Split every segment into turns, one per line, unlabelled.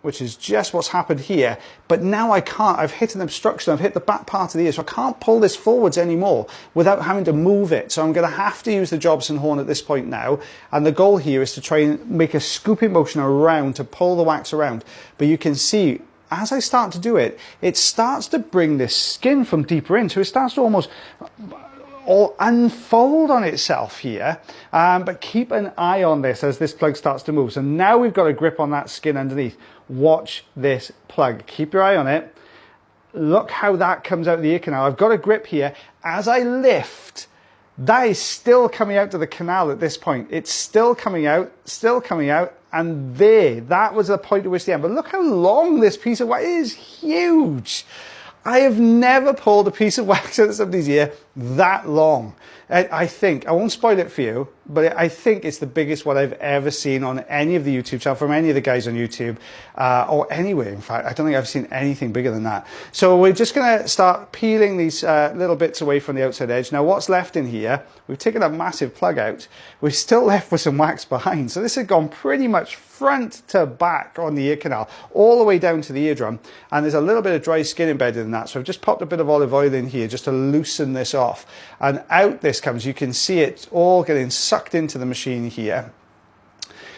which is just what's happened here, but now I can't. I've hit an obstruction, I've hit the back part of the ear, so I can't pull this forwards anymore without having to move it. So I'm going to have to use the Jobson horn at this point now, and the goal here is to try and make a scooping motion around to pull the wax around. But you can see as I start to do it, it starts to bring this skin from deeper in, so it starts to almost unfold on itself here, but keep an eye on this as this plug starts to move. So now we've got a grip on that skin underneath. Watch this plug, keep your eye on it. Look how that comes out of the ear canal. I've got a grip here. As I lift, that is still coming out to the canal at this point. It's still coming out, and there, that was the point at which the end. But look how long this piece of wax is. Huge. I have never pulled a piece of wax out of somebody's ear that long. I think, I won't spoil it for you, but I think it's the biggest one I've ever seen on any of the YouTube channel, from any of the guys on YouTube, or anywhere, in fact. I don't think I've seen anything bigger than that. So we're just gonna start peeling these little bits away from the outside edge. Now what's left in here, we've taken a massive plug out, we're still left with some wax behind. So this has gone pretty much front to back on the ear canal, all the way down to the eardrum. And there's a little bit of dry skin embedded in that. So I've just popped a bit of olive oil in here just to loosen this off. And out this comes. You can see it all getting sucked into the machine here.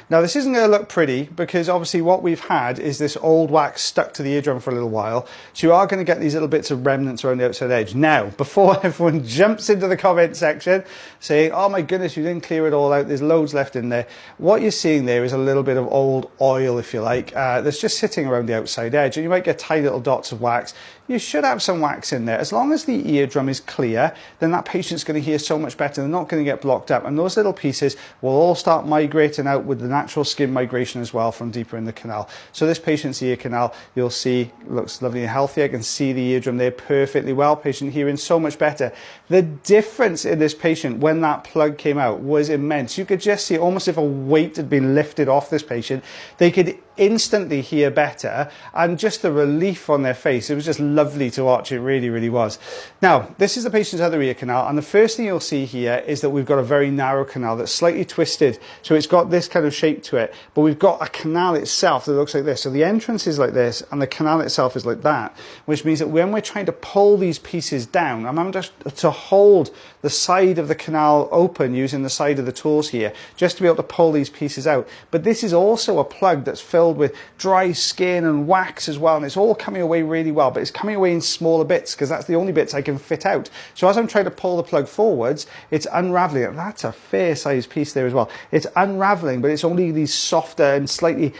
Now this isn't going to look pretty because obviously what we've had is this old wax stuck to the eardrum for a little while. So you are going to get these little bits of remnants around the outside edge. Now, before everyone jumps into the comment section saying, oh my goodness, you didn't clear it all out, there's loads left in there. What you're seeing there is a little bit of old oil, if you like, that's just sitting around the outside edge. And you might get tiny little dots of wax. You should have some wax in there. As long as the eardrum is clear, then that patient's going to hear so much better. They're not going to get blocked up. And those little pieces will all start migrating out with the natural skin migration as well from deeper in the canal. So this patient's ear canal, you'll see, looks lovely and healthy. I can see the eardrum there perfectly well. Patient hearing so much better. The difference in this patient when that plug came out was immense. You could just see almost if a weight had been lifted off this patient. They could instantly hear better, and just the relief on their face, it was just lovely to watch. It really, really was. Now, this is the patient's other ear canal, and the first thing you'll see here is that we've got a very narrow canal that's slightly twisted. So it's got this kind of shape to it, but we've got a canal itself that looks like this. So the entrance is like this, and the canal itself is like that, which means that when we're trying to pull these pieces down, I'm having to hold the side of the canal open using the side of the tools here, just to be able to pull these pieces out. But this is also a plug that's filled with dry skin and wax as well, and it's all coming away really well, but it's coming away in smaller bits because that's the only bits I can fit out. So as I'm trying to pull the plug forwards, it's unraveling. That's a fair sized piece there as well. It's unraveling, but it's only these softer and slightly